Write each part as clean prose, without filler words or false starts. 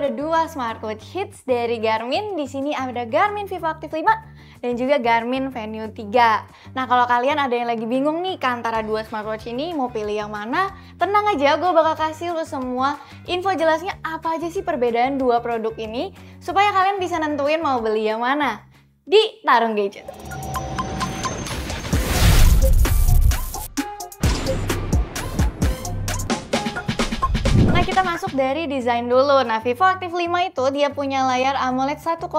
ada dua smartwatch hits dari Garmin. Di sini ada Garmin Vivo Active 5 dan juga Garmin Venue 3. Nah, kalau kalian ada yang lagi bingung nih antara dua smartwatch ini mau pilih yang mana, tenang aja, gue bakal kasih lo semua info jelasnya apa aja sih perbedaan dua produk ini supaya kalian bisa nentuin mau beli yang mana di Tarung Gadget. Nah, kita masuk dari desain dulu. Nah, Vivo Active 5 itu dia punya layar AMOLED 1,2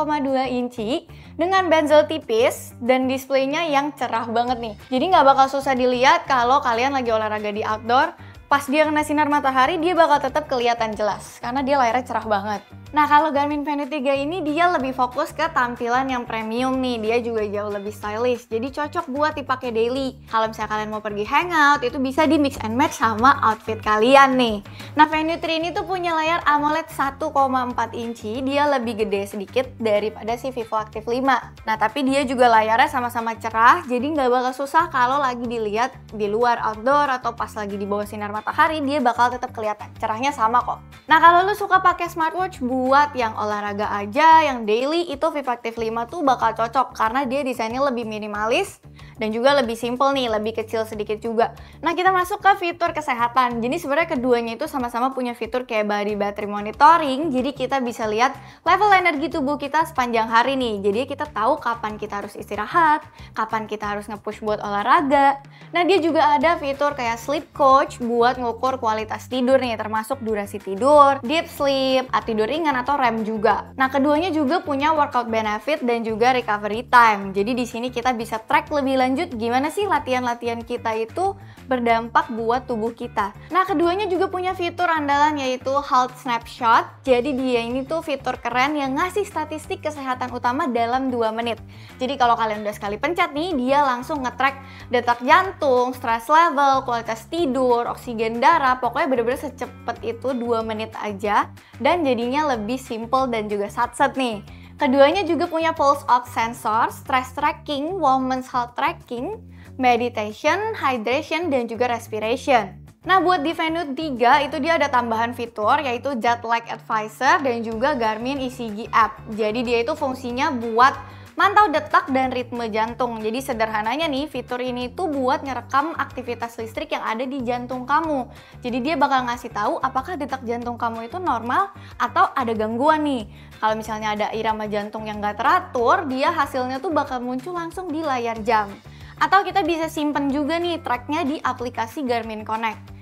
inci dengan bezel tipis dan displaynya yang cerah banget nih. Jadi nggak bakal susah dilihat kalau kalian lagi olahraga di outdoor. Pas dia kena sinar matahari, dia bakal tetap kelihatan jelas karena dia layarnya cerah banget. Nah, kalau Garmin Venue 3 ini dia lebih fokus ke tampilan yang premium nih. Dia juga jauh lebih stylish, jadi cocok buat dipakai daily. Kalau misalnya kalian mau pergi hangout, itu bisa di mix and match sama outfit kalian nih. Nah, Venue 3 ini tuh punya layar AMOLED 1,4 inci. Dia lebih gede sedikit daripada si Vivo Active 5. Nah, tapi dia juga layarnya sama-sama cerah, jadi nggak bakal susah kalau lagi dilihat di luar outdoor atau pas lagi di bawah sinar matahari, dia bakal tetap kelihatan. Cerahnya sama kok. Nah, kalau lu suka pakai smartwatch buat yang olahraga aja, yang daily, itu Vivo Active 5 tuh bakal cocok karena dia desainnya lebih minimalis dan juga lebih simple nih, lebih kecil sedikit juga. Nah, kita masuk ke fitur kesehatan. Jadi sebenarnya keduanya itu sama-sama punya fitur kayak body battery monitoring. Jadi kita bisa lihat level energi tubuh kita sepanjang hari nih. Jadi kita tahu kapan kita harus istirahat, kapan kita harus nge-push buat olahraga. Nah, dia juga ada fitur kayak sleep coach buat ngukur kualitas tidur nih, termasuk durasi tidur, deep sleep, tidur ringan atau REM juga. Nah, keduanya juga punya workout benefit dan juga recovery time. Jadi di sini kita bisa track lebih lanjut gimana sih latihan-latihan kita itu berdampak buat tubuh kita. Nah, keduanya juga punya fitur andalan yaitu Health Snapshot. Jadi dia ini tuh fitur keren yang ngasih statistik kesehatan utama dalam 2 menit. Jadi kalau kalian udah sekali pencet nih, dia langsung nge-track detak jantung, stress level, kualitas tidur, oksigen darah, pokoknya bener-bener secepat itu 2 menit aja dan jadinya lebih simple dan juga satset nih. Keduanya juga punya pulse ox sensor, stress tracking, women's health tracking, meditation, hydration, dan juga respiration. Nah, buat di Venue 3 itu dia ada tambahan fitur yaitu Jet Lag Advisor dan juga Garmin ECG app. Jadi dia itu fungsinya buat mantau detak dan ritme jantung. Jadi sederhananya nih, fitur ini tuh buat ngerekam aktivitas listrik yang ada di jantung kamu. Jadi dia bakal ngasih tahu apakah detak jantung kamu itu normal atau ada gangguan nih. Kalau misalnya ada irama jantung yang gak teratur, dia hasilnya tuh bakal muncul langsung di layar jam. Atau kita bisa simpen juga nih tracknya di aplikasi Garmin Connect.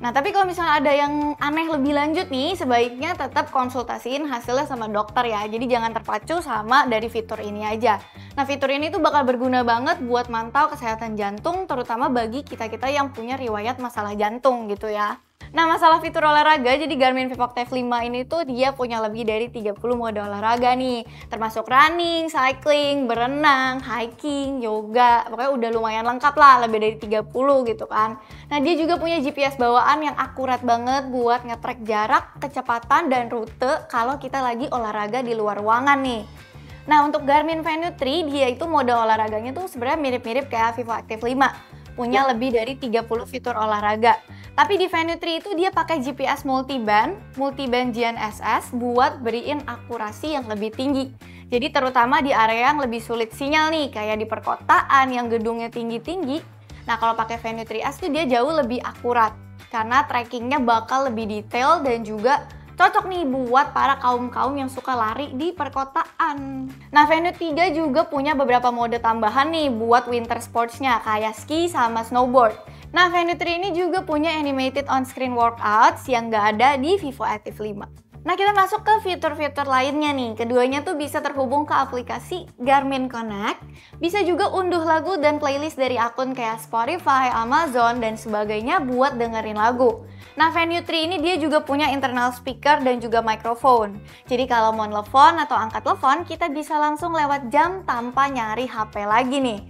Nah, tapi kalau misalnya ada yang aneh lebih lanjut nih, sebaiknya tetap konsultasiin hasilnya sama dokter ya. Jadi jangan terpacu sama dari fitur ini aja. Nah, fitur ini tuh bakal berguna banget buat mantau kesehatan jantung, terutama bagi kita-kita yang punya riwayat masalah jantung gitu ya. Nah, masalah fitur olahraga, jadi Garmin Vivo Active 5 ini tuh dia punya lebih dari 30 mode olahraga nih. Termasuk running, cycling, berenang, hiking, yoga, pokoknya udah lumayan lengkap lah, lebih dari 30 gitu kan. Nah, dia juga punya GPS bawaan yang akurat banget buat nge-track jarak, kecepatan, dan rute kalau kita lagi olahraga di luar ruangan nih. Nah, untuk Garmin Venue 3, dia itu mode olahraganya tuh sebenarnya mirip-mirip kayak Vivo Active 5. Punya lebih dari 30 fitur olahraga. Tapi di Venue 3 itu dia pakai GPS multiband GNSS buat beriin akurasi yang lebih tinggi. Jadi terutama di area yang lebih sulit sinyal nih, kayak di perkotaan yang gedungnya tinggi-tinggi. Nah, kalau pakai Venue 3S tuh dia jauh lebih akurat karena trackingnya bakal lebih detail dan juga cocok nih buat para kaum-kaum yang suka lari di perkotaan. Nah, Venue 3 juga punya beberapa mode tambahan nih buat winter sportsnya kayak ski sama snowboard. Nah, Venue 3 ini juga punya animated on-screen workouts yang nggak ada di Vivo Active 5. Nah, kita masuk ke fitur-fitur lainnya nih. Keduanya tuh bisa terhubung ke aplikasi Garmin Connect. Bisa juga unduh lagu dan playlist dari akun kayak Spotify, Amazon, dan sebagainya buat dengerin lagu. Nah, Venue 3 ini dia juga punya internal speaker dan juga microphone. Jadi kalau mau nelfon atau angkat telepon, kita bisa langsung lewat jam tanpa nyari HP lagi nih.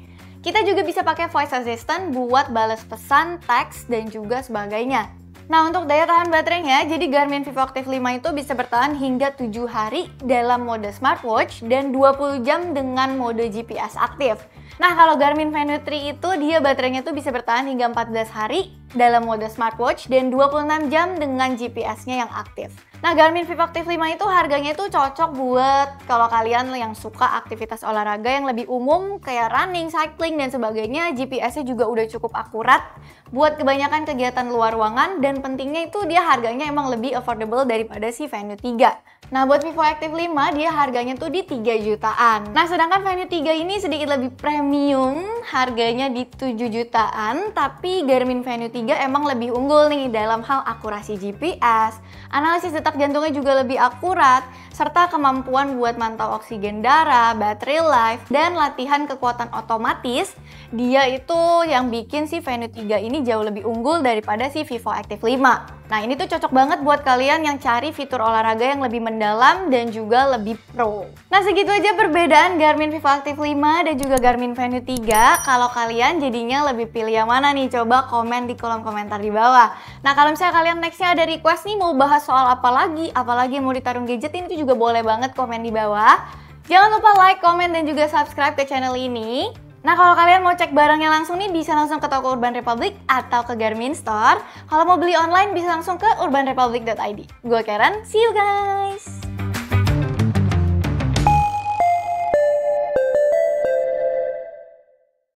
Kita juga bisa pakai voice assistant buat balas pesan, teks, dan juga sebagainya. Nah, untuk daya tahan baterainya, jadi Garmin Vivo Active 5 itu bisa bertahan hingga 7 hari dalam mode smartwatch dan 20 jam dengan mode GPS aktif. Nah, kalau Garmin Venue 3 itu dia baterainya tuh bisa bertahan hingga 14 hari dalam mode smartwatch dan 26 jam dengan GPS-nya yang aktif. Nah, Garmin Vivo Active 5 itu harganya itu cocok buat kalau kalian yang suka aktivitas olahraga yang lebih umum kayak running, cycling, dan sebagainya. GPS-nya juga udah cukup akurat buat kebanyakan kegiatan luar ruangan, dan pentingnya itu dia harganya emang lebih affordable daripada si Venue 3. Nah, buat Vivo Active 5 dia harganya tuh di 3 jutaan. Nah, sedangkan Venue 3 ini sedikit lebih premium, harganya di 7 jutaan, tapi Garmin Venue 3 emang lebih unggul nih dalam hal akurasi GPS, analisis detak jantungnya juga lebih akurat, serta kemampuan buat mantau oksigen darah, baterai life, dan latihan kekuatan otomatis. Dia itu yang bikin si Venue 3 ini jauh lebih unggul daripada si Vivo Active 5. Nah, ini tuh cocok banget buat kalian yang cari fitur olahraga yang lebih mendalam dan juga lebih pro. Nah, segitu aja perbedaan Garmin Vivo Active 5 dan juga Garmin Venue 3. Kalau kalian jadinya lebih pilih yang mana nih? Coba komen di kolom komentar di bawah. Nah, kalau misalnya kalian nextnya ada request nih mau bahas soal apalagi yang mau ditarung gadgetin, itu juga boleh banget komen di bawah. Jangan lupa like, komen, dan juga subscribe ke channel ini. Nah, kalau kalian mau cek barangnya langsung nih, bisa langsung ke toko Urban Republic atau ke Garmin Store. Kalau mau beli online, bisa langsung ke urbanrepublic.id. Gue Karen, see you guys!